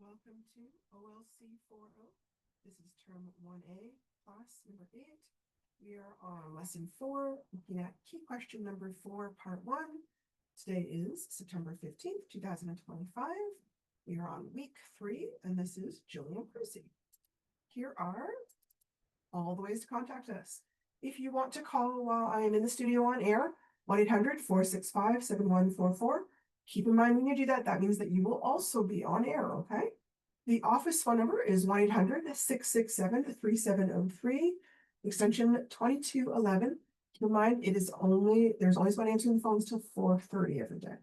Welcome to OLC 4.0. This is term 1A, class number 8. We are on lesson 4, looking at key question number 4, part 1. Today is September 15th, 2025. We are on week 3, and this is Jillian Percy. Here are all the ways to contact us. If you want to call while I am in the studio on air, 1-800-465-7144. Keep in mind when you do that, that means that you will also be on air, okay? The office phone number is 1-800-667-3703, extension 2211. Keep in mind, there's only someone answering the phones till 4:30 every day.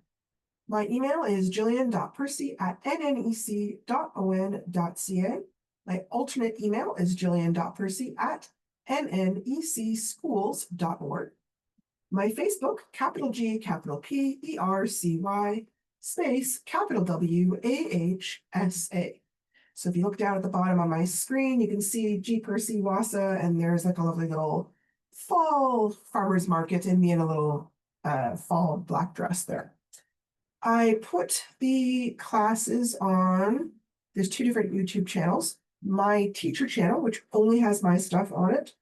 My email is jillian.percy@nnec.on.ca. My alternate email is jillian.percy@nnecschools.org. My Facebook, capital G, capital P, ERCY, space, capital W, AHSA. So if you look down at the bottom on my screen, you can see G Percy Wassa, and there's like a lovely little fall farmer's market and me in a little fall black dress there. I put the classes on, there's 2 different YouTube channels. My teacher channel, which only has my stuff on it.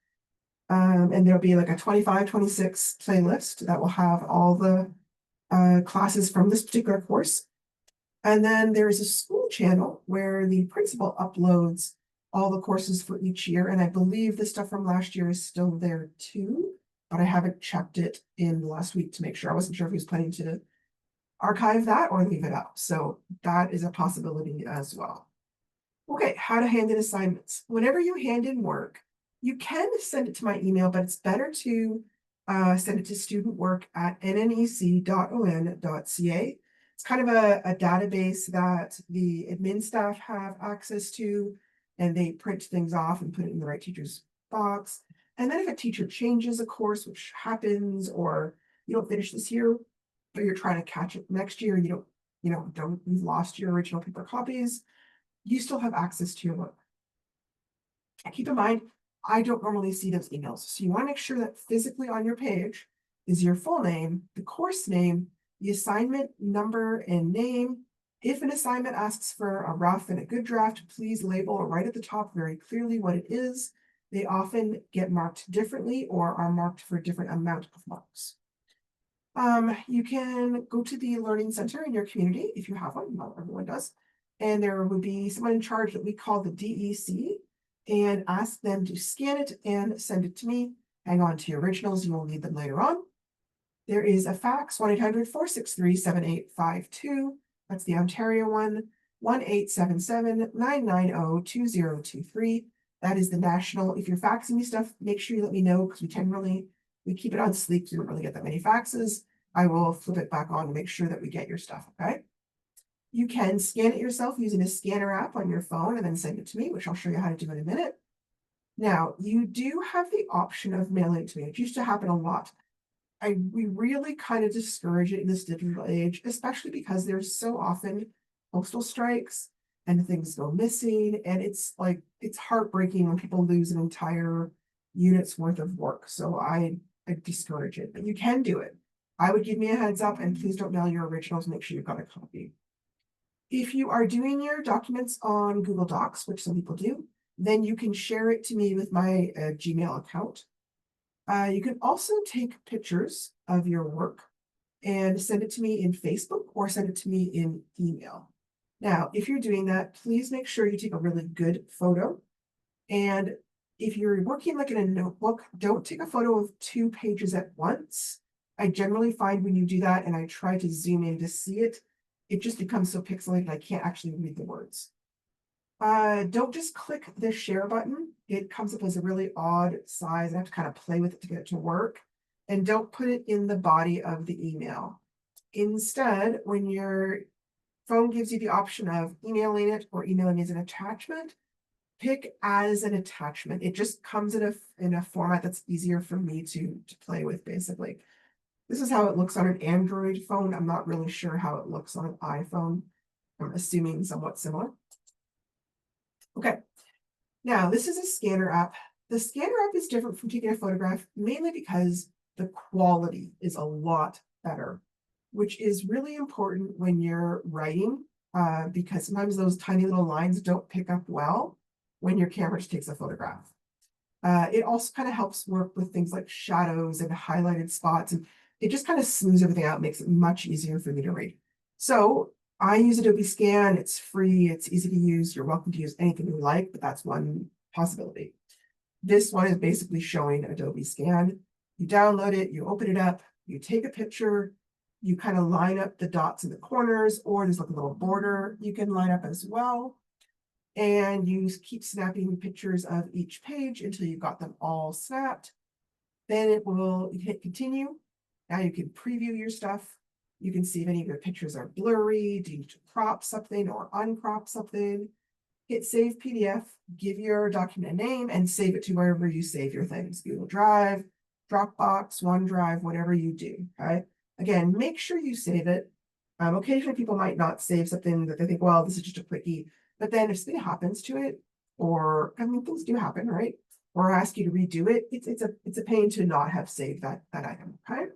And there'll be like a 25-26 playlist that will have all the classes from this particular course. And then there's a school channel where the principal uploads all the courses for each year. And I believe the stuff from last year is still there too, but I haven't checked it in the last week to make sure. I wasn't sure if he was planning to archive that or leave it out. So that is a possibility as well. Okay, how to hand in assignments. Whenever you hand in work, you can send it to my email, but it's better to send it to studentwork@nnec.on.ca. It's kind of a database that the admin staff have access to, and they print things off and put it in the right teacher's box. And then if a teacher changes a course, which happens, or you don't finish this year, but you're trying to catch it next year, and you've lost your original paper copies, you still have access to your work. Keep in mind, I don't normally see those emails. So you want to make sure that physically on your page is your full name, the course name, the assignment number and name. If an assignment asks for a rough and a good draft, please label right at the top very clearly what it is. They often get marked differently or are marked for a different amount of marks. You can go to the Learning Center in your community if you have one. Not everyone does. And there would be someone in charge that we call the DEC, and ask them to scan it and send it to me. Hang on to your originals, you will need them later on. There is a fax, 1-800-463-7852. That's the Ontario one, 1-877-990-2023. That is the national. If you're faxing me stuff, make sure you let me know, because we keep it on sleep, so we don't really get that many faxes. I will flip it back on to make sure that we get your stuff, okay? You can scan it yourself using a scanner app on your phone and then send it to me, which I'll show you how to do in a minute. Now, you do have the option of mailing it to me. It used to happen a lot. We really kind of discourage it in this digital age, especially because there's so often postal strikes and things go missing. And it's heartbreaking when people lose an entire unit's worth of work. So I discourage it, but you can do it. I would give me a heads up, and please don't mail your originals. Make sure you've got a copy. If you are doing your documents on Google Docs, which some people do, then you can share it to me with my Gmail account. You can also take pictures of your work and send it to me in Facebook or send it to me in email. Now, if you're doing that, please make sure you take a really good photo. And if you're working like in a notebook, don't take a photo of 2 pages at once. I generally find when you do that, and I try to zoom in to see it, it just becomes so pixelated I can't actually read the words. Don't just click the share button. It comes up as a really odd size. I have to kind of play with it to get it to work. And don't put it in the body of the email. Instead, when your phone gives you the option of emailing it or emailing as an attachment, pick as an attachment. It just comes in a format that's easier for me to play with, basically. This is how it looks on an Android phone. I'm not really sure how it looks on an iPhone. I'm assuming somewhat similar. Okay, now this is a scanner app. The scanner app is different from taking a photograph, mainly because the quality is a lot better, which is really important when you're writing because sometimes those tiny little lines don't pick up well when your camera just takes a photograph. It also kind of helps work with things like shadows and highlighted spots, and it just kind of smooths everything out, makes it much easier for me to read. So I use Adobe Scan. It's free, it's easy to use. You're welcome to use anything you like, but that's one possibility. This one is basically showing Adobe Scan. You download it, you open it up, you take a picture, you kind of line up the dots in the corners, or there's like a little border you can line up as well. And you keep snapping pictures of each page until you've got them all snapped. Then you hit continue. Now you can preview your stuff. You can see if any of your pictures are blurry. Do you need to crop something or uncrop something? Hit save PDF, give your document a name, and save it to wherever you save your things. Google Drive, Dropbox, OneDrive, whatever you do, okay? Again, make sure you save it. Occasionally people might not save something that they think, well, this is just a quickie. But then if something happens to it, or I mean, things do happen, right? Or ask you to redo it, it's a pain to not have saved that item, okay?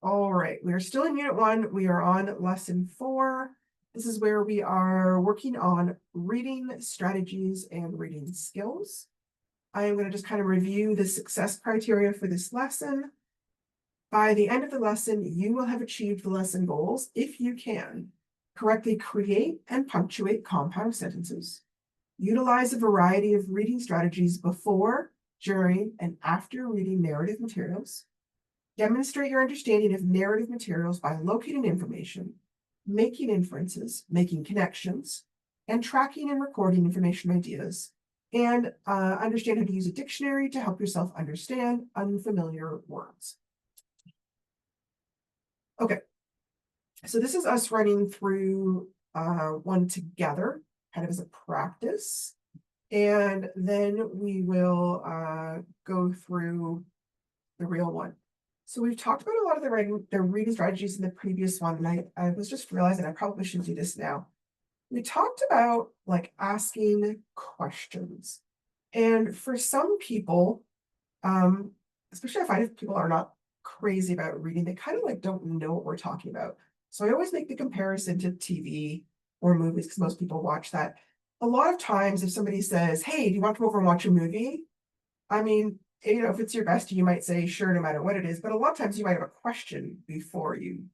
All right, we are still in Unit 1. We are on Lesson 4. This is where we are working on reading strategies and reading skills. I am going to just kind of review the success criteria for this lesson. By the end of the lesson, you will have achieved the lesson goals if you can correctly create and punctuate compound sentences, utilize a variety of reading strategies before, during, and after reading narrative materials, demonstrate your understanding of narrative materials by locating information, making inferences, making connections, and tracking and recording information ideas, and understand how to use a dictionary to help yourself understand unfamiliar words. Okay, so this is us running through one together, kind of as a practice. And then we will go through the real one. So we've talked about a lot of the reading strategies in the previous one, and I was just realizing I probably should do this now. We talked about like asking questions. And for some people, especially I find if people are not crazy about reading, they kind of like don't know what we're talking about. So I always make the comparison to TV or movies because most people watch that. A lot of times if somebody says, hey, do you want to come over and watch a movie? I mean, you know, if it's your bestie, you might say sure, no matter what it is. But a lot of times you might have a question before you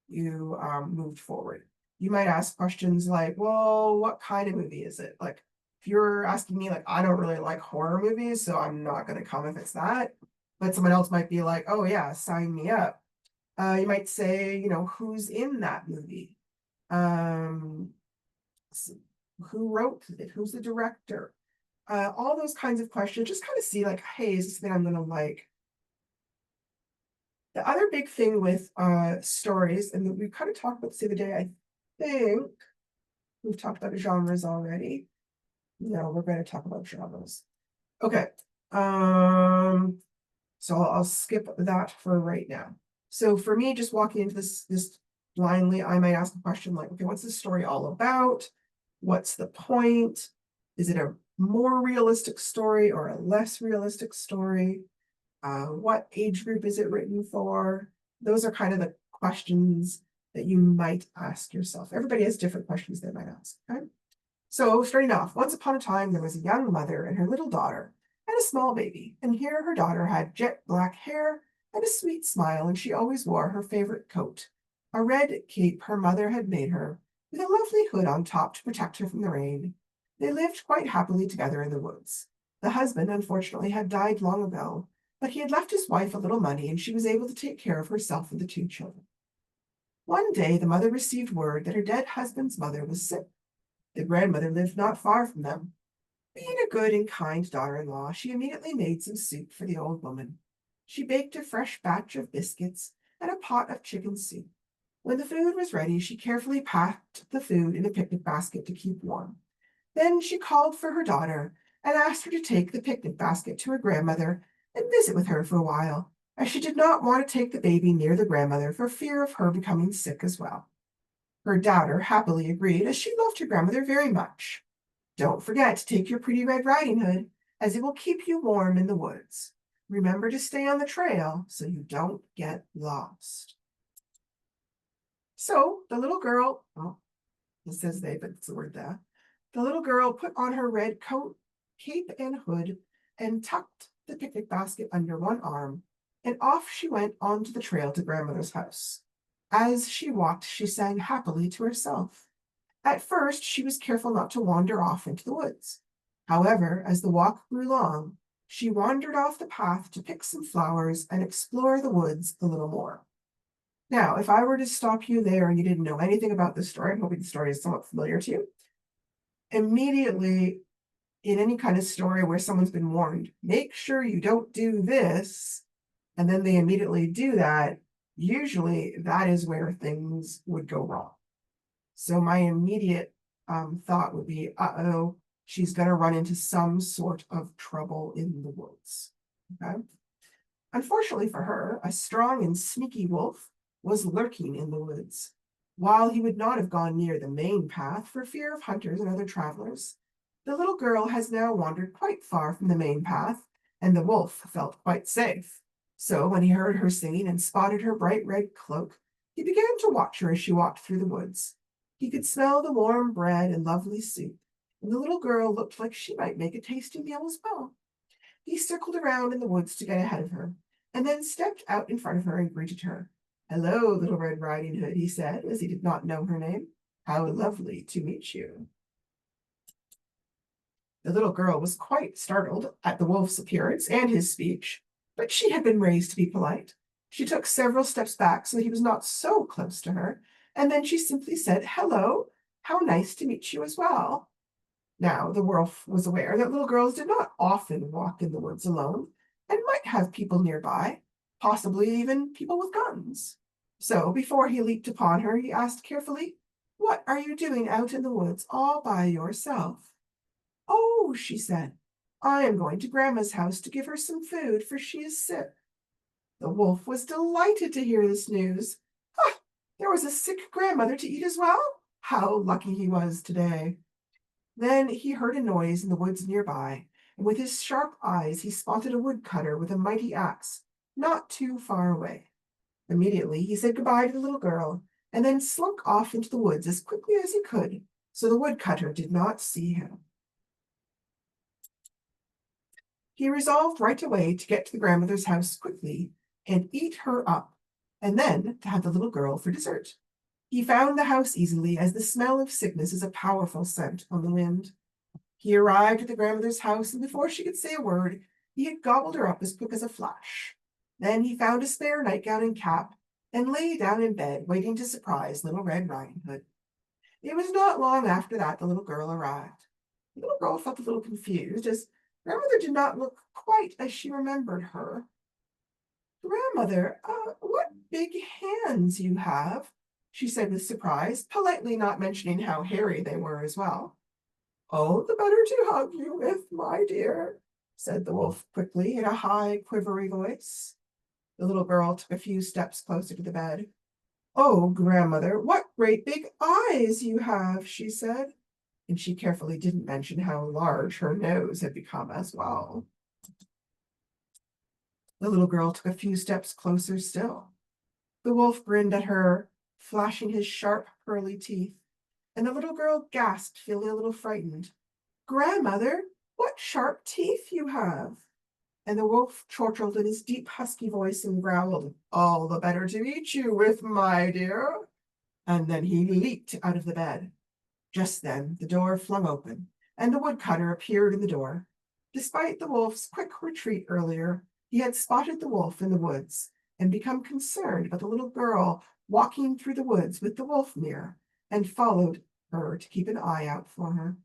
moved forward. You might ask questions like, well, what kind of movie is it? Like if you're asking me, like, I don't really like horror movies, so I'm not going to come if it's that. But someone else might be like, oh yeah, sign me up. You might say, you know, who's in that movie? Who wrote it? Who's the director? All those kinds of questions, just kind of see like, hey, is this something I'm going to like? The other big thing with stories, and we kind of talked about this the other day, I think we've talked about genres already. No, we're going to talk about genres. Okay. So I'll skip that for right now. So for me, just walking into this blindly, I might ask a question like, okay, what's this story all about? What's the point? Is it a more realistic story or a less realistic story? What age group is it written for? Those are kind of the questions that you might ask yourself. Everybody has different questions they might ask, okay? So starting off, once upon a time, there was a young mother and her little daughter and a small baby. And here her daughter had jet black hair and a sweet smile, and she always wore her favorite coat, a red cape her mother had made her, with a lovely hood on top to protect her from the rain. They lived quite happily together in the woods. The husband, unfortunately, had died long ago, but he had left his wife a little money, and she was able to take care of herself and the two children. One day, the mother received word that her dead husband's mother was sick. The grandmother lived not far from them. Being a good and kind daughter-in-law, she immediately made some soup for the old woman. She baked a fresh batch of biscuits and a pot of chicken soup. When the food was ready, she carefully packed the food in a picnic basket to keep warm. Then she called for her daughter and asked her to take the picnic basket to her grandmother and visit with her for a while, as she did not want to take the baby near the grandmother for fear of her becoming sick as well. Her daughter happily agreed, as she loved her grandmother very much. Don't forget to take your pretty Red Riding Hood, as it will keep you warm in the woods. Remember to stay on the trail so you don't get lost. So the little girl, It says they, but it's the word the little girl put on her red coat, cape, and hood, and tucked the picnic basket under one arm, and off she went onto the trail to grandmother's house. As she walked, she sang happily to herself. At first, she was careful not to wander off into the woods. However, as the walk grew long, she wandered off the path to pick some flowers and explore the woods a little more. Now, if I were to stop you there and you didn't know anything about this story, I'm hoping the story is somewhat familiar to you. Immediately, in any kind of story where someone's been warned, make sure you don't do this, and then they immediately do that, usually that is where things would go wrong. So my immediate thought would be, uh-oh, she's going to run into some sort of trouble in the woods. Okay. Unfortunately for her, a strong and sneaky wolf was lurking in the woods. While he would not have gone near the main path for fear of hunters and other travelers, the little girl has now wandered quite far from the main path, and the wolf felt quite safe. So when he heard her singing and spotted her bright red cloak, he began to watch her as she walked through the woods. He could smell the warm bread and lovely soup, and the little girl looked like she might make a tasty meal as well. He circled around in the woods to get ahead of her, and then stepped out in front of her and greeted her. "Hello, Little Red Riding Hood," he said, as he did not know her name. "How lovely to meet you." The little girl was quite startled at the wolf's appearance and his speech, but she had been raised to be polite. She took several steps back so that he was not so close to her, and then she simply said, "Hello, how nice to meet you as well." Now, the wolf was aware that little girls did not often walk in the woods alone and might have people nearby, possibly even people with guns. So, before he leaped upon her, he asked carefully, "What are you doing out in the woods all by yourself?" "Oh," she said, "I am going to Grandma's house to give her some food, for she is sick." The wolf was delighted to hear this news. Ah, there was a sick grandmother to eat as well? How lucky he was today. Then he heard a noise in the woods nearby, and with his sharp eyes he spotted a woodcutter with a mighty axe, not too far away. Immediately he said goodbye to the little girl, and then slunk off into the woods as quickly as he could, so the woodcutter did not see him. He resolved right away to get to the grandmother's house quickly and eat her up, and then to have the little girl for dessert. He found the house easily, as the smell of sickness is a powerful scent on the wind. He arrived at the grandmother's house, and before she could say a word, he had gobbled her up as quick as a flash. Then he found a spare nightgown and cap, and lay down in bed, waiting to surprise Little Red Riding Hood. It was not long after that the little girl arrived. The little girl felt a little confused, as grandmother did not look quite as she remembered her. "Grandmother, what big hands you have," she said with surprise, politely not mentioning how hairy they were as well. "Oh, the better to hug you with, my dear," said the wolf quickly in a high, quivery voice. The little girl took a few steps closer to the bed. "Oh, grandmother, what great big eyes you have," she said, and she carefully didn't mention how large her nose had become as well. The little girl took a few steps closer still. The wolf grinned at her, flashing his sharp, pearly teeth, and the little girl gasped, feeling a little frightened. "Grandmother, what sharp teeth you have!" And the wolf chortled in his deep, husky voice and growled, "All the better to eat you with, my dear." And then he leaped out of the bed. Just then the door flung open, and the woodcutter appeared in the door. Despite the wolf's quick retreat earlier, he had spotted the wolf in the woods and become concerned about the little girl walking through the woods with the wolf near, and followed her to keep an eye out for her.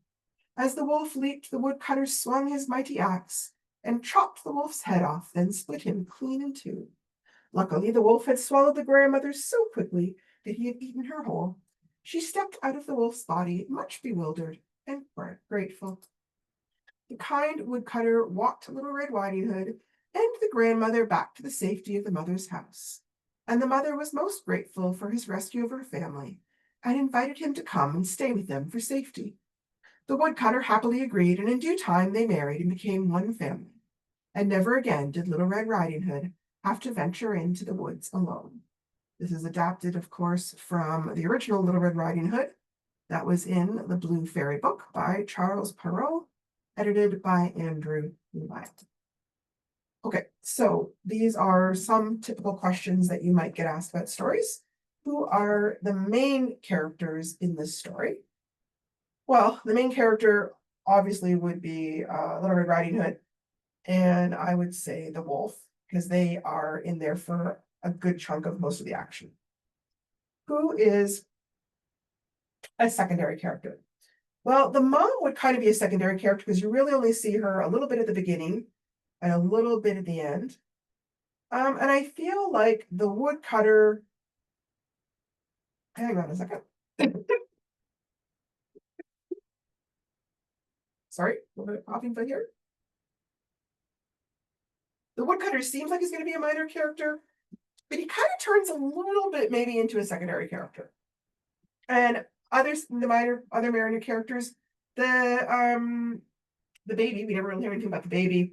As the wolf leaped, the woodcutter swung his mighty axe and chopped the wolf's head off, then split him clean in two. Luckily, the wolf had swallowed the grandmother so quickly that he had eaten her whole. She stepped out of the wolf's body, much bewildered and grateful. The kind woodcutter walked Little Red Riding Hood and the grandmother back to the safety of the mother's house. And the mother was most grateful for his rescue of her family and invited him to come and stay with them for safety. The woodcutter happily agreed, and in due time they married and became one family. And never again did Little Red Riding Hood have to venture into the woods alone. This is adapted, of course, from the original Little Red Riding Hood, That was in the Blue Fairy book by Charles Perrault, edited by Andrew Levi. Okay, so these are some typical questions that you might get asked about stories. Who are the main characters in this story? Well, the main character obviously would be Little Red Riding Hood, and I would say the wolf, because they are in there for a good chunk of most of the action. Who is a secondary character? Well, the mom would kind of be a secondary character because you really only see her a little bit at the beginning and a little bit at the end. And I feel like the woodcutter, hang on a second. Sorry, a little bit of coughing fit here. The woodcutter seems like he's going to be a minor character, but he kind of turns a little bit maybe into a secondary character. And other minor characters, the baby, we never really hear anything about the baby.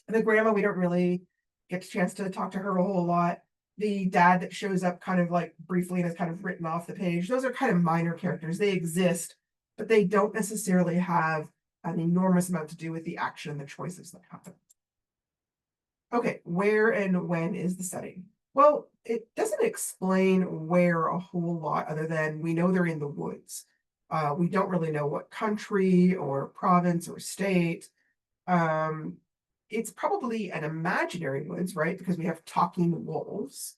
The grandma, we don't really get a chance to talk to her a whole lot. The dad that shows up kind of like briefly and is kind of written off the page. Those are kind of minor characters. They exist, but they don't necessarily have an enormous amount to do with the action and the choices that happen. Okay, where and when is the setting? Well, it doesn't explain where a whole lot other than we know they're in the woods. We don't really know what country or province or state. It's probably an imaginary woods, right? Because we have talking wolves.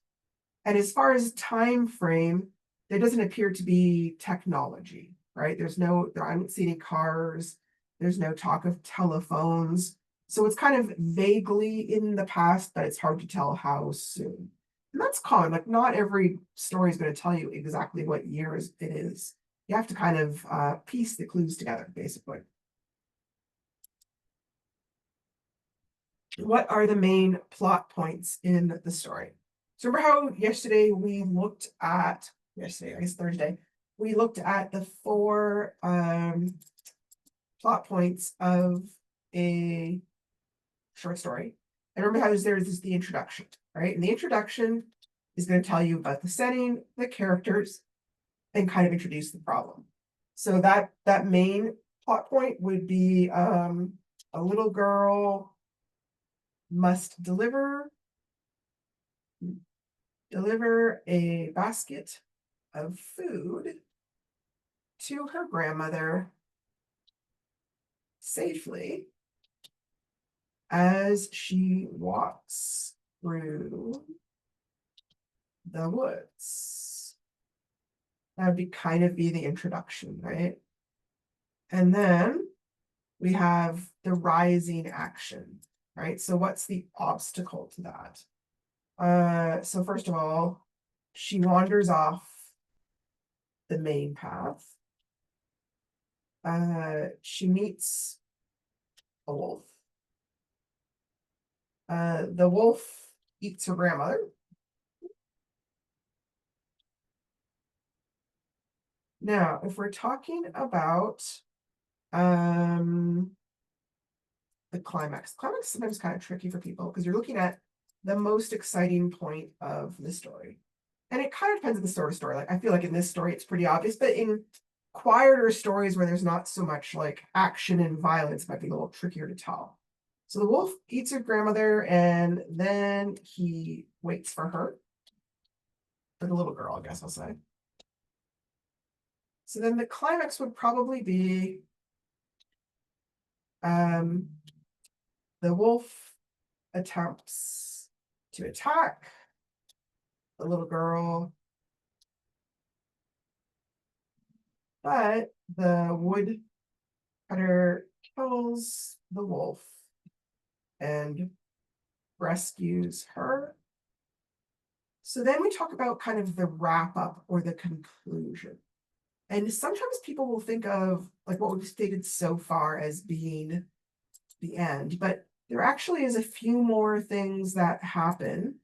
And as far as time frame, there doesn't appear to be technology, right? I don't see any cars. There's no talk of telephones. So it's kind of vaguely in the past, but it's hard to tell how soon. And that's common. Like not every story is going to tell you exactly what year it is. You have to kind of piece the clues together, basically. What are the main plot points in the story? So remember how yesterday, I guess Thursday, we looked at the 4 plot points of a short story. And remember how there's the introduction, right? And the introduction is going to tell you about the setting, the characters, and kind of introduce the problem. So that main plot point would be a little girl must deliver a basket of food to her grandmother safely as she walks through the woods. That would kind of be the introduction, right? And then we have the rising action, right? So what's the obstacle to that? So first of all, she wanders off the main path. She meets a wolf. The wolf eats her grandmother. Now, if we're talking about the climax is sometimes kind of tricky for people because you're looking at the most exciting point of the story. And it kind of depends on the sort of story. Like I feel like in this story, it's pretty obvious, but in quieter stories where there's not so much like action and violence, it might be a little trickier to tell. So the wolf eats her grandmother and then he waits for her. For the little girl, I guess I'll say. So then the climax would probably be the wolf attempts to attack the little girl, but the woodcutter kills the wolf and rescues her. So then we talk about kind of the wrap up or the conclusion. And sometimes people will think of like what we've stated so far as being the end, but there actually is a few more things that happen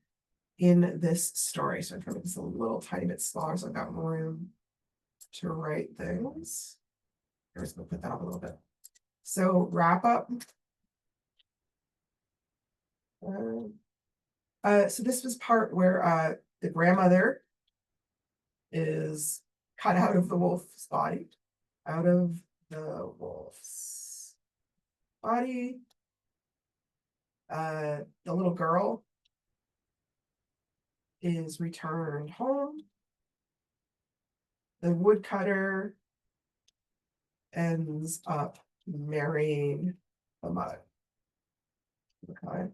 in this story. So I'm trying to make this a little tiny bit smaller so I've got more room to write things. I'm just going to put that up a little bit. So wrap up. So this was part where the grandmother is cut out of the wolf's body. Out of the wolf's body. The little girl is returned home. The woodcutter ends up marrying the mother. Okay.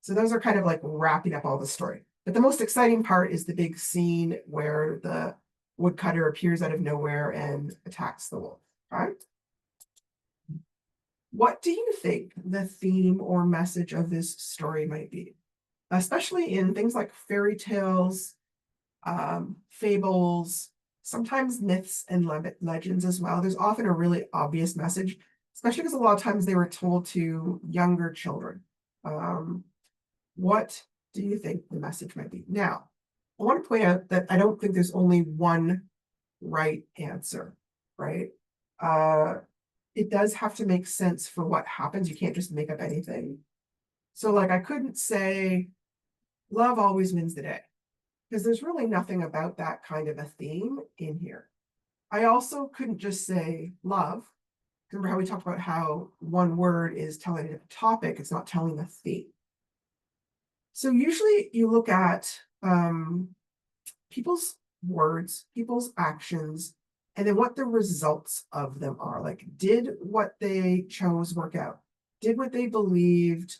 So those are kind of like wrapping up all the story. But the most exciting part is the big scene where the woodcutter appears out of nowhere and attacks the wolf. Okay. What do you think the theme or message of this story might be? Especially in things like fairy tales, fables, sometimes myths and legends as well. There's often a really obvious message, especially because a lot of times they were told to younger children. What do you think the message might be? Now, I want to point out that I don't think there's only one right answer, right? It does have to make sense for what happens. You can't just make up anything. So like I couldn't say love always wins the day, because there's really nothing about that kind of a theme in here. I also couldn't just say love. Remember how we talked about how one word is telling a topic, it's not telling a theme. So usually you look at people's words, people's actions, and then what the results of them are. Like, did what they chose work out? Did what they believed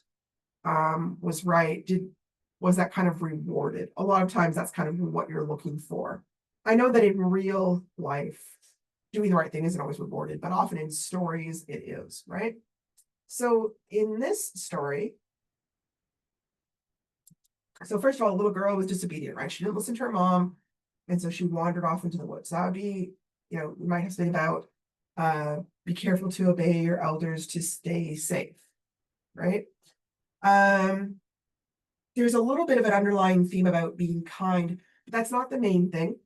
was right? Was that kind of rewarded? A lot of times that's kind of what you're looking for. I know that in real life, doing the right thing isn't always rewarded, but often in stories it is, right? So in this story, so first of all, a little girl was disobedient, right? She didn't listen to her mom, and so she wandered off into the woods. That would be, you might have something about be careful to obey your elders to stay safe, right? There's a little bit of an underlying theme about being kind, but that's not the main thing.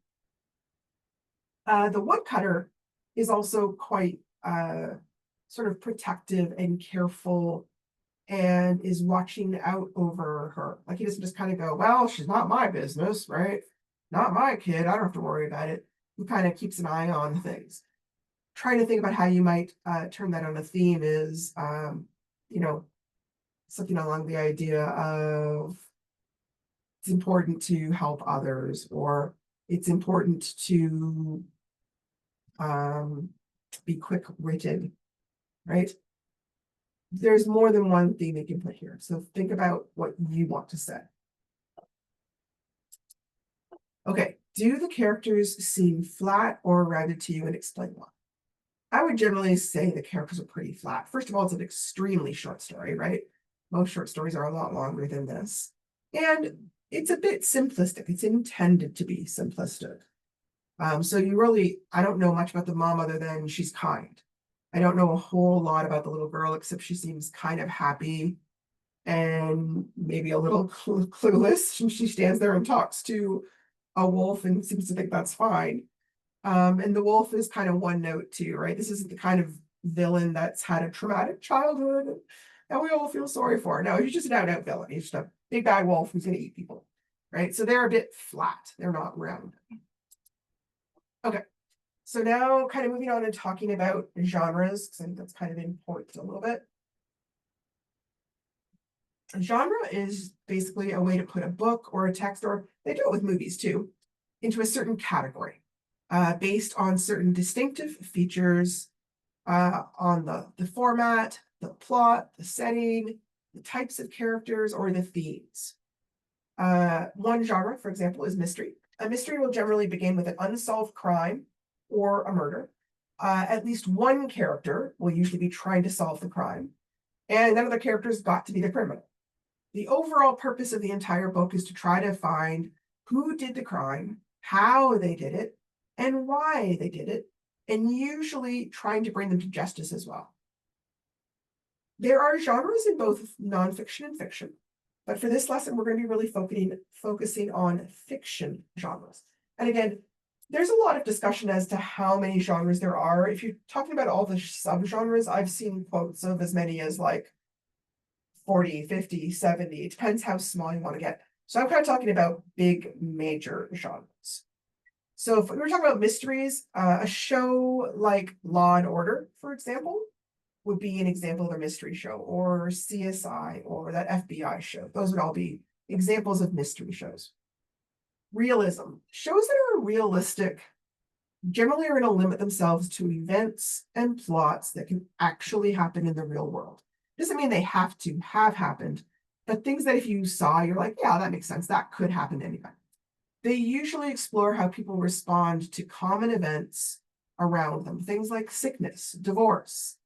The woodcutter is also quite sort of protective and careful and is watching out over her. Like he doesn't just kind of go, well, she's not my business, right? Not my kid. I don't have to worry about it. He kind of keeps an eye on things. Trying to think about how you might turn that on a theme is, something along the idea of it's important to help others, or it's important to be quick-witted, right? There's more than one theme you can put here. So think about what you want to say. Okay, do the characters seem flat or rounded to you, and explain why? I would generally say the characters are pretty flat. First of all, it's an extremely short story, right? Most short stories are a lot longer than this. And it's a bit simplistic. It's intended to be simplistic. So I don't know much about the mom other than she's kind. I don't know a whole lot about the little girl, except she seems kind of happy and maybe a little clueless. She stands there and talks to a wolf and seems to think that's fine. And the wolf is kind of one note too, right? This isn't the kind of villain that's had a traumatic childhood and we all feel sorry for. No, he's just an out-and-out villain. He's just a big bad wolf who's going to eat people, right? So they're a bit flat. They're not round. Okay. So now kind of moving on and talking about genres, because I think that's kind of important a little bit. A genre is basically a way to put a book or a text, or they do it with movies too, into a certain category based on certain distinctive features on the format, the plot, the setting, the types of characters, or the themes. One genre, for example, is mystery. A mystery will generally begin with an unsolved crime or a murder. At least one character will usually be trying to solve the crime, and none of the characters got to be the criminal. The overall purpose of the entire book is to try to find who did the crime, how they did it, and why they did it, and usually trying to bring them to justice as well. There are genres in both nonfiction and fiction, but for this lesson, we're going to be really focusing on fiction genres. And again, there's a lot of discussion as to how many genres there are. If you're talking about all the subgenres, I've seen quotes of as many as like 40, 50, 70. It depends how small you want to get. So I'm kind of talking about big major genres. So if we were talking about mysteries, a show like Law and Order, for example, would be an example of a mystery show, or CSI, or that FBI show. Those would all be examples of mystery shows. Realism. Shows that are realistic generally are going to limit themselves to events and plots that can actually happen in the real world. Doesn't mean they have to have happened, but things that if you saw, you're like, yeah, that makes sense. That could happen anyway. They usually explore how people respond to common events around them. Things like sickness, divorce,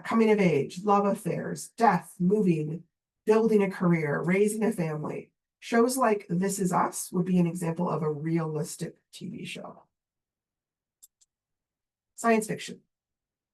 coming of age, love affairs, death, moving, building a career, raising a family. Shows like This Is Us would be an example of a realistic TV show. Science fiction.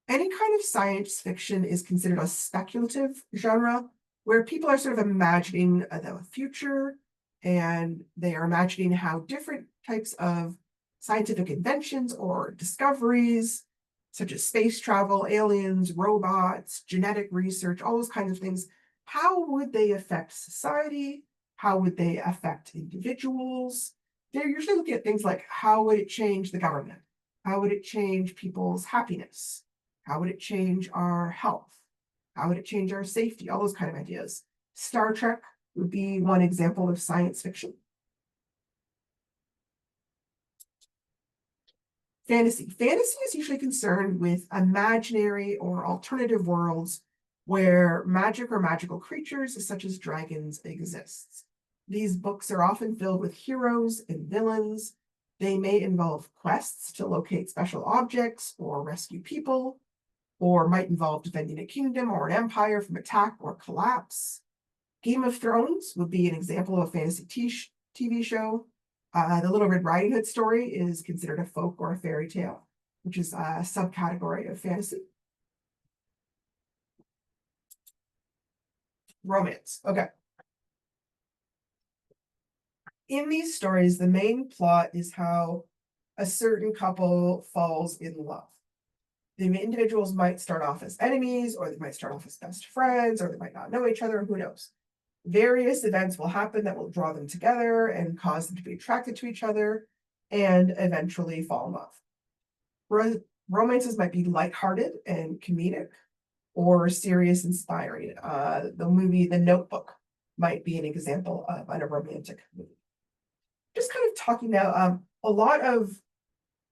Any kind of science fiction is considered a speculative genre where people are sort of imagining the future, and they are imagining how different types of scientific inventions or discoveries, such as space travel, aliens, robots, genetic research, all those kinds of things, how would they affect society? How would they affect individuals? They're usually looking at things like, how would it change the government? How would it change people's happiness? How would it change our health? How would it change our safety? All those kind of ideas. Star Trek would be one example of science fiction. Fantasy. Fantasy is usually concerned with imaginary or alternative worlds where magic or magical creatures such as dragons exists. These books are often filled with heroes and villains. They may involve quests to locate special objects or rescue people, or might involve defending a kingdom or an empire from attack or collapse. Game of Thrones would be an example of a fantasy TV show. The Little Red Riding Hood story is considered a folk or a fairy tale, which is a subcategory of fantasy. Romance. Okay. In these stories, the main plot is how a certain couple falls in love. The individuals might start off as enemies, or they might start off as best friends, or they might not know each other, who knows. Various events will happen that will draw them together and cause them to be attracted to each other and eventually fall in love. Romances might be lighthearted and comedic, or serious, inspiring. The movie The Notebook might be an example of a romantic movie. Just kind of talking now, a lot of,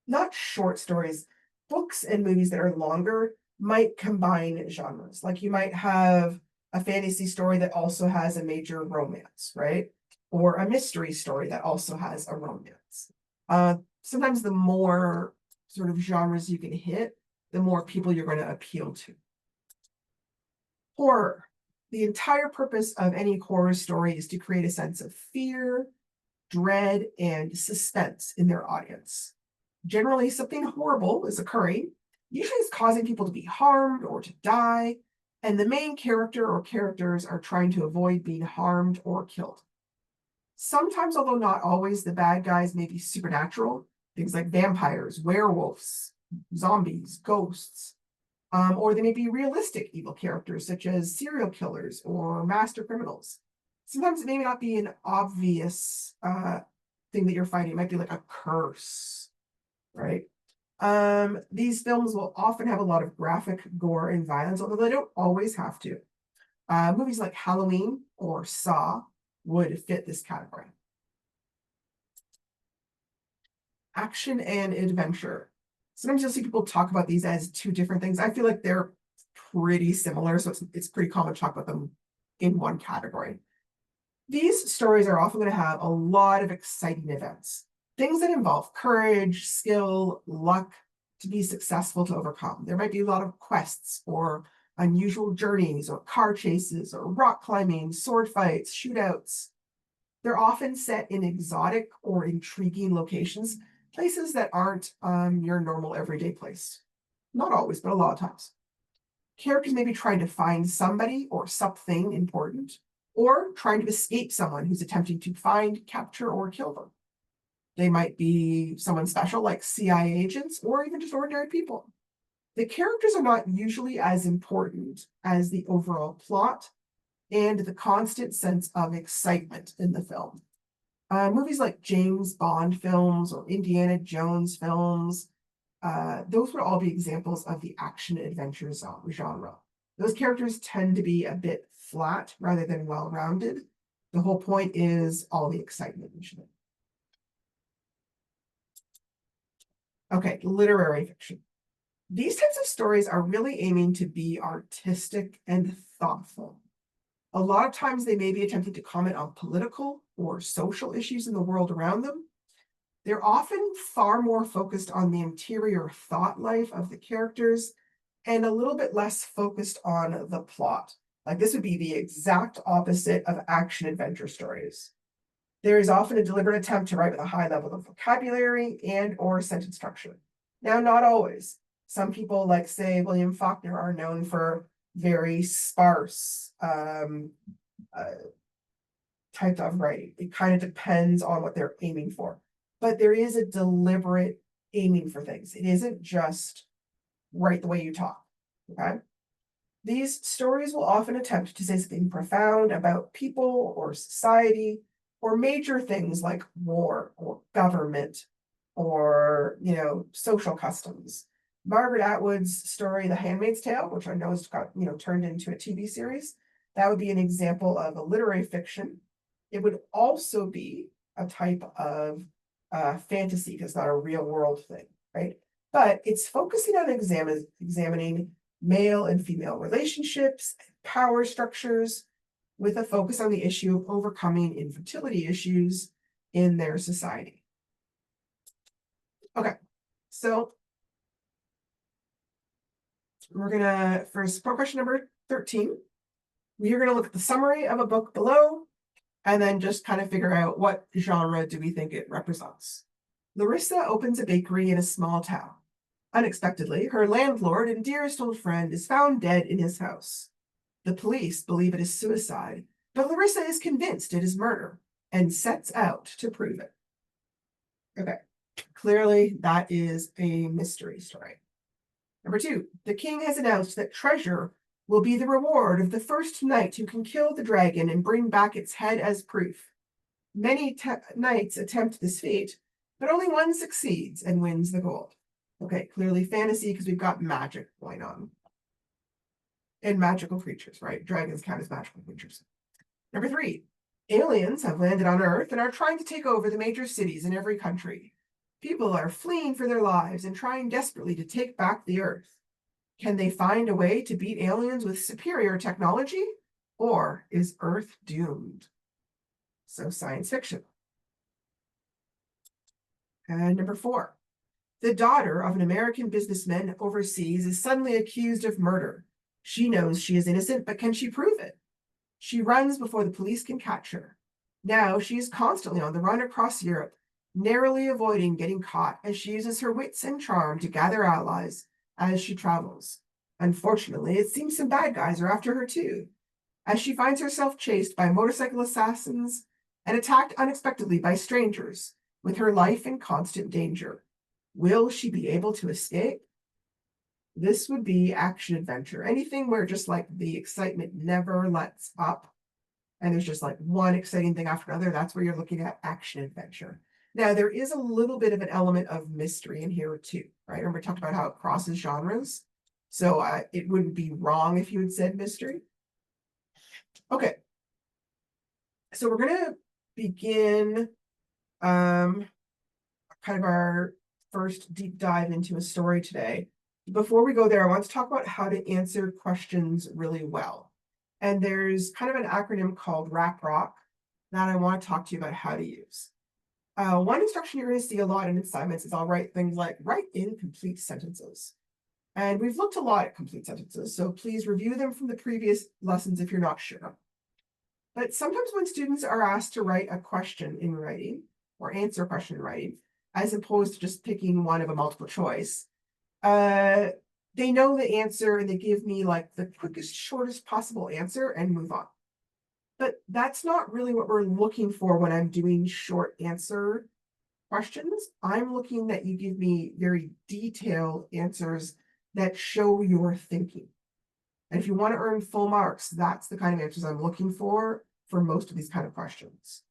not short stories, books and movies that are longer might combine genres. Like you might have a fantasy story that also has a major romance, right? Or a mystery story that also has a romance. Sometimes the more sort of genres you can hit, the more people you're going to appeal to. Horror. The entire purpose of any horror story is to create a sense of fear, dread, and suspense in their audience. Generally, something horrible is occurring. Usually it's causing people to be harmed or to die, and the main character or characters are trying to avoid being harmed or killed. Sometimes, although not always, the bad guys may be supernatural, things like vampires, werewolves, zombies, ghosts, or they may be realistic evil characters such as serial killers or master criminals. Sometimes it may not be an obvious thing that you're fighting. It might be like a curse, right? These films will often have a lot of graphic gore and violence, although they don't always have to. Movies like Halloween or Saw would fit this category. Action and adventure. Sometimes you'll see people talk about these as two different things. I feel like they're pretty similar, so it's pretty common to talk about them in one category. These stories are often going to have a lot of exciting events, things that involve courage, skill, luck to be successful to overcome. There might be a lot of quests or unusual journeys or car chases or rock climbing, sword fights, shootouts. They're often set in exotic or intriguing locations, places that aren't your normal everyday place. Not always, but a lot of times. Characters may be trying to find somebody or something important, or trying to escape someone who's attempting to find, capture, or kill them. They might be someone special like CIA agents, or even just ordinary people. The characters are not usually as important as the overall plot and the constant sense of excitement in the film. Movies like James Bond films or Indiana Jones films, those would all be examples of the action adventure genre. Those characters tend to be a bit flat rather than well-rounded. The whole point is all the excitement usually. Okay, literary fiction. These types of stories are really aiming to be artistic and thoughtful. A lot of times they may be attempting to comment on political or social issues in the world around them. They're often far more focused on the interior thought life of the characters and a little bit less focused on the plot. Like this would be the exact opposite of action adventure stories. There is often a deliberate attempt to write with a high level of vocabulary and or sentence structure. Now, not always. Some people, like say William Faulkner, are known for very sparse type of writing. It kind of depends on what they're aiming for. But there is a deliberate aiming for things. It isn't just write the way you talk. Okay. These stories will often attempt to say something profound about people or society or major things like war or government or, social customs. Margaret Atwood's story, The Handmaid's Tale, which I know has got, turned into a TV series, that would be an example of a literary fiction. It would also be a type of fantasy because it's not a real world thing, right? But it's focusing on examining male and female relationships, power structures, with a focus on the issue of overcoming infertility issues in their society. Okay, so we're gonna, first, question number 13, we are gonna look at the summary of a book below, and then just kind of figure out what genre do we think it represents. Larissa opens a bakery in a small town. Unexpectedly, her landlord and dearest old friend is found dead in his house. The police believe it is suicide, but Larissa is convinced it is murder and sets out to prove it. Okay, clearly that is a mystery story. Number 2, the king has announced that treasure will be the reward of the first knight who can kill the dragon and bring back its head as proof. Many knights attempt this feat, but only one succeeds and wins the gold. Okay, clearly fantasy because we've got magic going on. And magical creatures, right? Dragons count as magical creatures. Number 3, aliens have landed on Earth and are trying to take over the major cities in every country. People are fleeing for their lives and trying desperately to take back the Earth. Can they find a way to beat aliens with superior technology? Or is Earth doomed? So science fiction. And number 4, the daughter of an American businessman overseas is suddenly accused of murder. She knows she is innocent, but can she prove it? She runs before the police can catch her. Now she is constantly on the run across Europe, narrowly avoiding getting caught as she uses her wits and charm to gather allies as she travels. Unfortunately, it seems some bad guys are after her too, as she finds herself chased by motorcycle assassins and attacked unexpectedly by strangers, with her life in constant danger. Will she be able to escape? This would be action adventure. Anything where just like the excitement never lets up and there's just like one exciting thing after another, that's where you're looking at action adventure. Now, there is a little bit of an element of mystery in here too, right? Remember, we talked about how it crosses genres. So it wouldn't be wrong if you had said mystery. Okay. So we're going to begin kind of our first deep dive into a story today. Before we go there, I want to talk about how to answer questions really well. And there's kind of an acronym called RAPROC that I want to talk to you about how to use. One instruction you're going to see a lot in assignments is I'll write things like write in complete sentences. And we've looked a lot at complete sentences, so please review them from the previous lessons if you're not sure. But sometimes when students are asked to write a question in writing or answer a question in writing, as opposed to just picking one of a multiple choice, they know the answer and they give me like the quickest, shortest possible answer and move on. But that's not really what we're looking for when I'm doing short answer questions. I'm looking that you give me very detailed answers that show your thinking. And if you want to earn full marks, that's the kind of answers I'm looking for most of these kind of questions.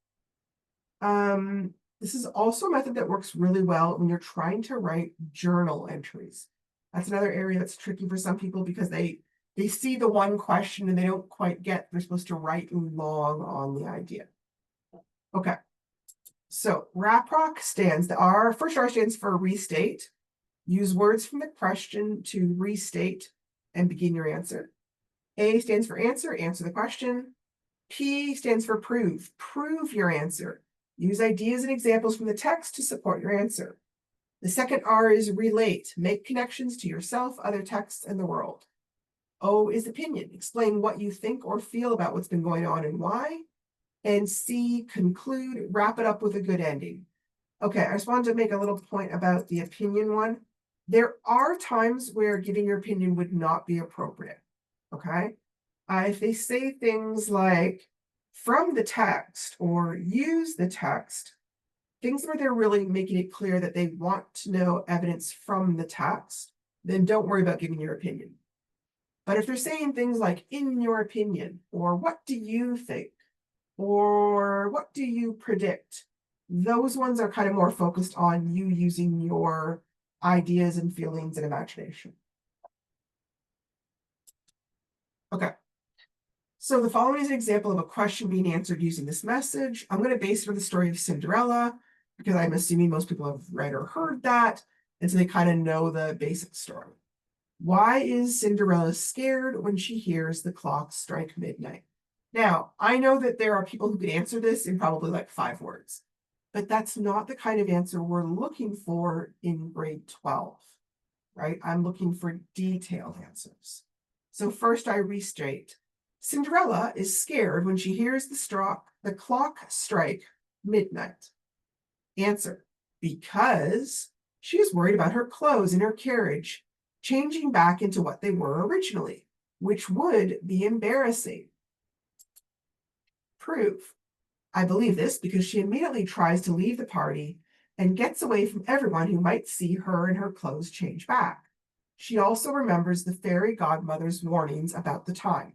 This is also a method that works really well when you're trying to write journal entries. That's another area that's tricky for some people because they see the one question and they don't quite get they're supposed to write long on the idea. Okay, so RAPROC stands, our first R stands for restate. Use words from the question to restate and begin your answer. A stands for answer the question. P stands for prove your answer. Use ideas and examples from the text to support your answer. The second R is relate, make connections to yourself, other texts, and the world. O is opinion, explain what you think or feel about what's been going on and why. And C, conclude, wrap it up with a good ending. Okay, I just wanted to make a little point about the opinion one. There are times where giving your opinion would not be appropriate, okay? If they say things like from the text or use the text, things where they're really making it clear that they want to know evidence from the text, then don't worry about giving your opinion. But if they're saying things like in your opinion, or what do you think, or what do you predict, those ones are kind of more focused on you using your ideas and feelings and imagination. Okay. So the following is an example of a question being answered using this message. I'm going to base it on the story of Cinderella because I'm assuming most people have read or heard that, and so they kind of know the basic story. Why is Cinderella scared when she hears the clock strike midnight? Now, I know that there are people who could answer this in probably like 5 words, but that's not the kind of answer we're looking for in grade 12, right? I'm looking for detailed answers. So first I restate. Cinderella is scared when she hears the clock strike midnight. Answer, because she is worried about her clothes and her carriage changing back into what they were originally, which would be embarrassing. Proof, I believe this because she immediately tries to leave the party and gets away from everyone who might see her and her clothes change back. She also remembers the fairy godmother's warnings about the time.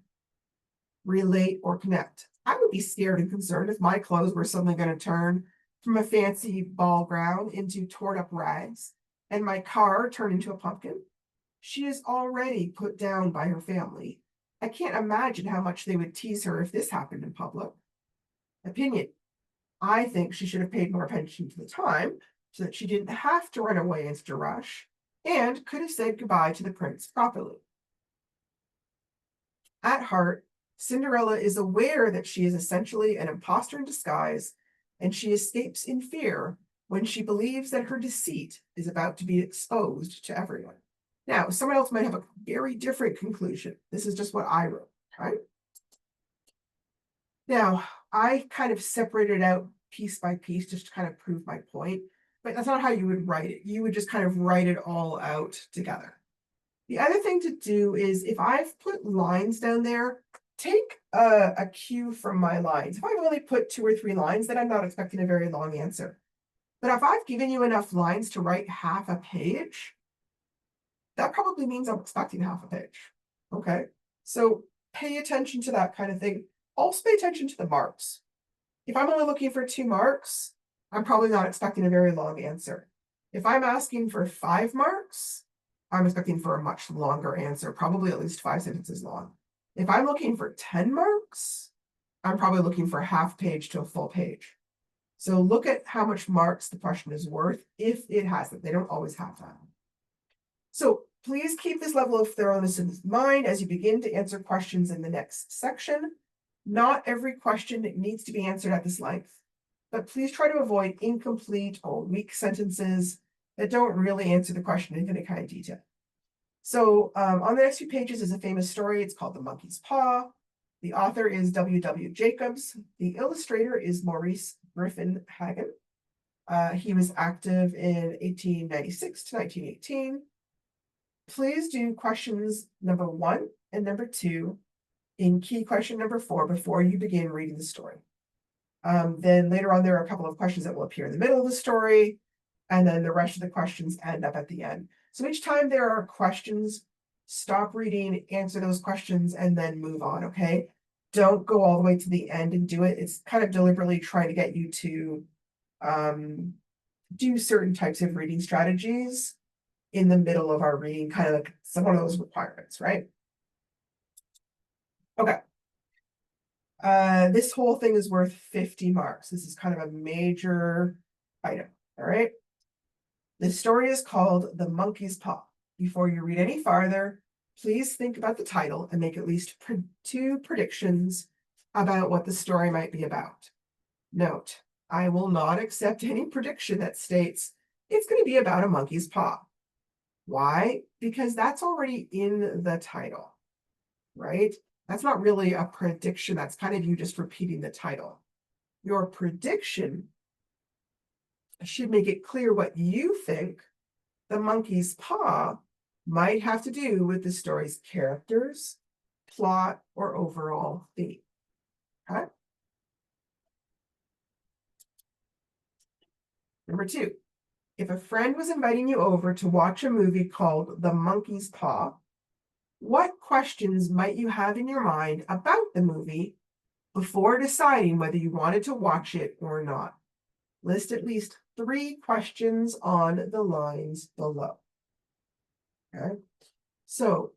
Relate or connect. I would be scared and concerned if my clothes were suddenly going to turn from a fancy ball gown into torn up rags and my car turn into a pumpkin. She is already put down by her family. I can't imagine how much they would tease her if this happened in public. Opinion. I think she should have paid more attention to the time so that she didn't have to run away in such a rush and could have said goodbye to the prince properly. At heart, Cinderella is aware that she is essentially an imposter in disguise, and she escapes in fear when she believes that her deceit is about to be exposed to everyone. Now, someone else might have a very different conclusion. This is just what I wrote, right? Now, I kind of separated out piece by piece just to kind of prove my point, but that's not how you would write it. You would just kind of write it all out together. The other thing to do is if I've put lines down there, take a cue from my lines. If I've only put 2 or 3 lines, then I'm not expecting a very long answer. But if I've given you enough lines to write half a page, that probably means I'm expecting half a page. Okay, so pay attention to that kind of thing. Also pay attention to the marks. If I'm only looking for 2 marks, I'm probably not expecting a very long answer. If I'm asking for 5 marks, I'm expecting for a much longer answer, probably at least 5 sentences long. If I'm looking for 10 marks, I'm probably looking for a half page to a full page. So look at how much marks the question is worth if it has it. They don't always have that. So please keep this level of thoroughness in mind as you begin to answer questions in the next section. Not every question needs to be answered at this length, but please try to avoid incomplete or weak sentences that don't really answer the question in any kind of detail. So on the next few pages is a famous story. It's called The Monkey's Paw. The author is W.W. Jacobs. The illustrator is Maurice Griffin Hagen. He was active in 1896 to 1918. Please do questions number 1 and number 2 in key question number 4 before you begin reading the story. Then later on, there are a couple of questions that will appear in the middle of the story, and then the rest of the questions end up at the end. So each time there are questions, stop reading, answer those questions, and then move on, okay? Don't go all the way to the end and do it. It's kind of deliberately trying to get you to do certain types of reading strategies in the middle of our reading, kind of like some one of those requirements, right? Okay. This whole thing is worth 50 marks. This is kind of a major item, all right? The story is called The Monkey's Paw. Before you read any farther, please think about the title and make at least 2 predictions about what the story might be about. Note, I will not accept any prediction that states it's going to be about a monkey's paw. Why? Because that's already in the title, right? That's not really a prediction. That's kind of you just repeating the title. Your prediction should make it clear what you think the monkey's paw might have to do with the story's characters, plot, or overall theme. Okay? Number 2, if a friend was inviting you over to watch a movie called The Monkey's Paw, what questions might you have in your mind about the movie before deciding whether you wanted to watch it or not? List at least 3 questions on the lines below. Okay, so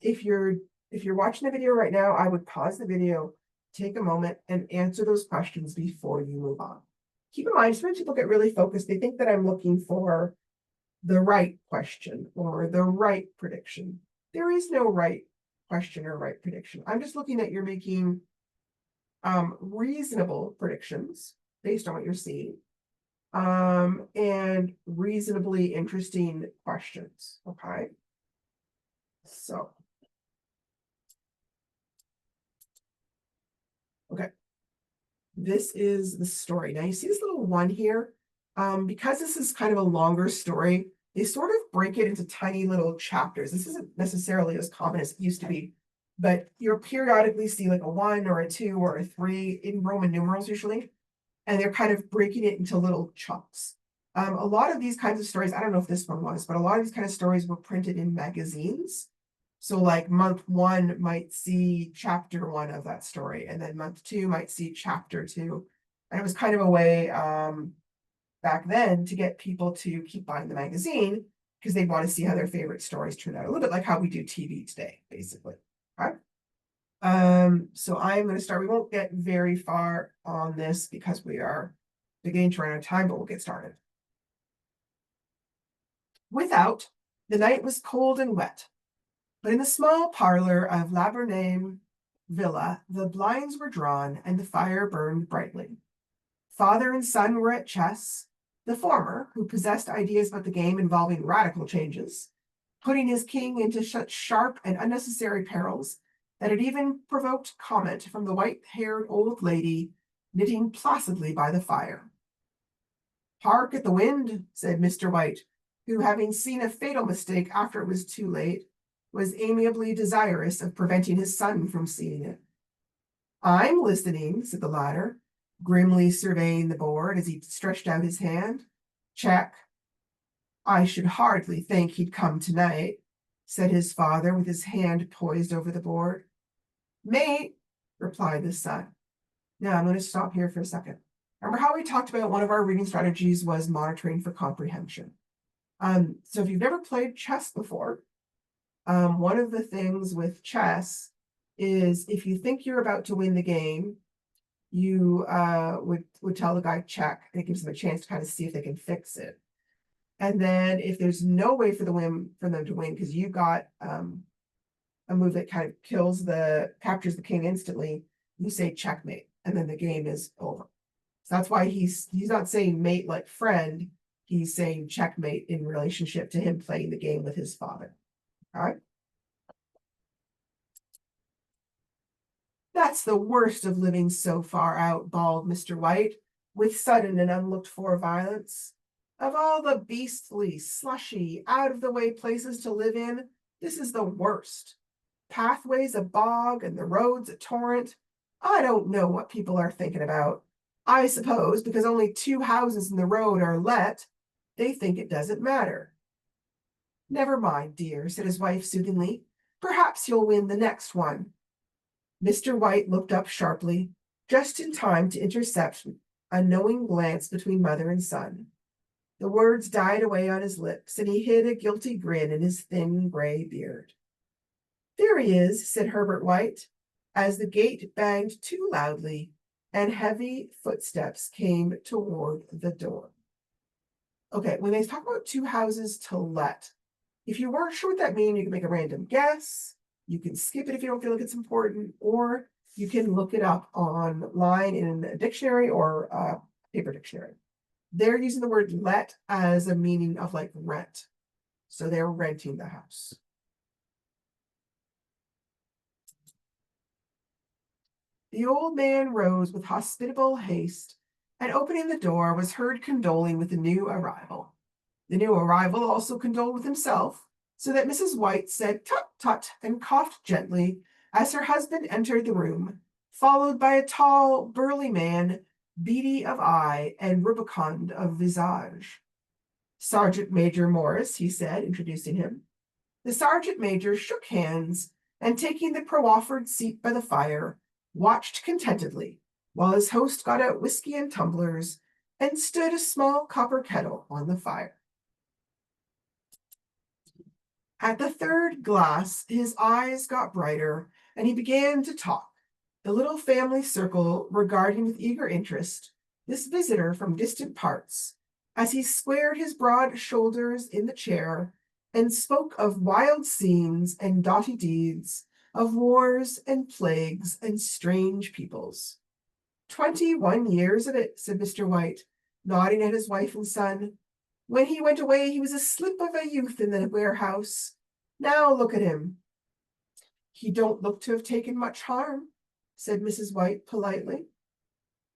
if you're watching the video right now, I would pause the video, take a moment, and answer those questions before you move on. Keep in mind, sometimes people get really focused. They think that I'm looking for the right question or the right prediction. There is no right question or right prediction. I'm just looking at you're making reasonable predictions based on what you're seeing, and reasonably interesting questions. Okay, so okay, this is the story. Now you see this little 1 here. Because this is kind of a longer story, they sort of break it into tiny little chapters. This isn't necessarily as common as it used to be, but you'll periodically see like a 1 or a 2 or a 3 in Roman numerals usually, and they're kind of breaking it into little chunks. A lot of these kinds of stories, I don't know if this one was, but a lot of these kind of stories were printed in magazines. So like month 1 might see chapter 1 of that story, and then month 2 might see chapter 2. And it was kind of a way back then to get people to keep buying the magazine because they'd want to see how their favorite stories turn out. A little bit like how we do TV today, basically. Okay. So I'm going to start. We won't get very far on this because we are beginning to run out of time, but we'll get started. Without, the night was cold and wet, but in the small parlor of Laburname Villa, the blinds were drawn and the fire burned brightly. Father and son were at chess, the former, who possessed ideas about the game involving radical changes, putting his king into such sharp and unnecessary perils that it even provoked comment from the white-haired old lady knitting placidly by the fire. "Hark at the wind," said Mr. White, who, having seen a fatal mistake after it was too late, was amiably desirous of preventing his son from seeing it. "I'm listening," said the latter, grimly surveying the board as he stretched out his hand. "Check." "I should hardly think he'd come tonight," said his father with his hand poised over the board. "Mate," replied the son. Now I'm going to stop here for a second. Remember how we talked about one of our reading strategies was monitoring for comprehension. So if you've never played chess before, one of the things with chess is if you think you're about to win the game, you would tell the guy check, and it gives them a chance to kind of see if they can fix it. And then if there's no way for them to win because you got a move that kind of captures the king instantly, you say checkmate, and then the game is over. So that's why he's not saying mate like friend, he's saying checkmate in relationship to him playing the game with his father. All right. "That's the worst of living so far out," bawled Mr. White, with sudden and unlooked-for violence. "Of all the beastly, slushy, out-of-the-way places to live in, this is the worst. Pathways a bog and the roads a torrent. I don't know what people are thinking about. I suppose because only 2 houses in the road are let, they think it doesn't matter." "Never mind, dear," said his wife soothingly. "Perhaps you'll win the next one." Mr. White looked up sharply, just in time to intercept a knowing glance between mother and son. The words died away on his lips, and he hid a guilty grin in his thin gray beard. There he is, said Herbert White, as the gate banged too loudly and heavy footsteps came toward the door. Okay, when they talk about two houses to let, if you weren't sure what that means, you can make a random guess. You can skip it if you don't feel like it's important, or you can look it up online in a dictionary or a paper dictionary. They're using the word let as a meaning of like rent. So they're renting the house. The old man rose with hospitable haste, and opening the door was heard condoling with the new arrival. The new arrival also condoled with himself, so that Mrs. White said tut tut and coughed gently as her husband entered the room, followed by a tall, burly man, beady of eye and rubicund of visage. Sergeant Major Morris, he said, introducing him. The sergeant major shook hands, and taking the proffered seat by the fire, watched contentedly while his host got out whiskey and tumblers and stood a small copper kettle on the fire. At the third glass, his eyes got brighter, and he began to talk, the little family circle regarding with eager interest this visitor from distant parts, as he squared his broad shoulders in the chair and spoke of wild scenes and doughty deeds, of wars and plagues and strange peoples. 21 years of it, said Mr. White, nodding at his wife and son. When he went away, he was a slip of a youth in the warehouse. Now look at him. He don't look to have taken much harm, said Mrs. White politely.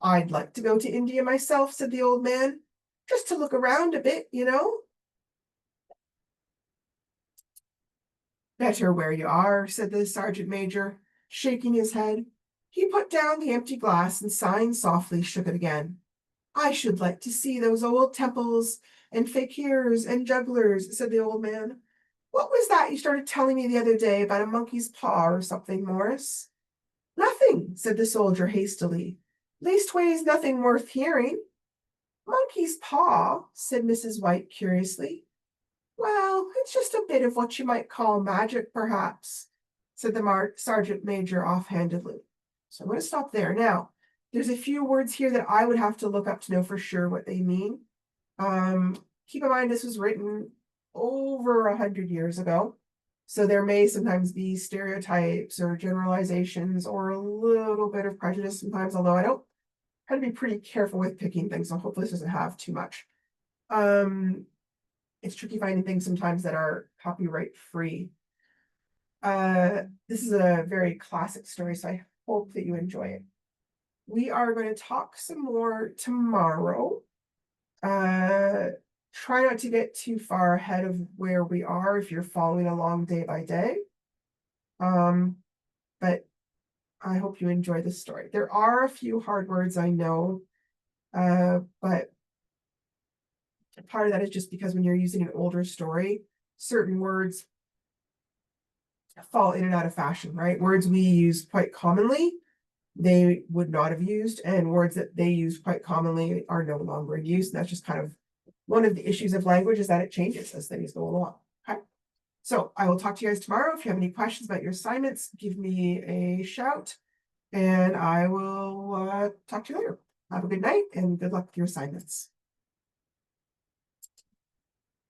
I'd like to go to India myself, said the old man, just to look around a bit, you know. Better where you are, said the sergeant major, shaking his head. He put down the empty glass and, sighing softly, shook it again. I should like to see those old temples and fakirs and jugglers, said the old man. What was that you started telling me the other day about a monkey's paw or something, Morris? Nothing, said the soldier hastily. Leastways, nothing worth hearing. Monkey's paw, said Mrs. White curiously. Well, it's just a bit of what you might call magic, perhaps, said the sergeant major offhandedly. So I'm going to stop there. Now, there's a few words here that I would have to look up to know for sure what they mean. Keep in mind, this was written over 100 years ago. So there may sometimes be stereotypes or generalizations or a little bit of prejudice sometimes, although I don't have to be pretty careful with picking things. So hopefully this doesn't have too much. It's tricky finding things sometimes that are copyright free. This is a very classic story, so I hope that you enjoy it. We are going to talk some more tomorrow. Try not to get too far ahead of where we are if you're following along day by day. But I hope you enjoy this story. There are a few hard words, I know, but part of that is just because when you're using an older story, certain words fall in and out of fashion, right? Words we use quite commonly, they would not have used, and words that they use quite commonly are no longer in use. And that's just kind of one of the issues of language, is that it changes as things go along. Okay. So I will talk to you guys tomorrow. If you have any questions about your assignments, give me a shout, and I will talk to you later. Have a good night and good luck with your assignments.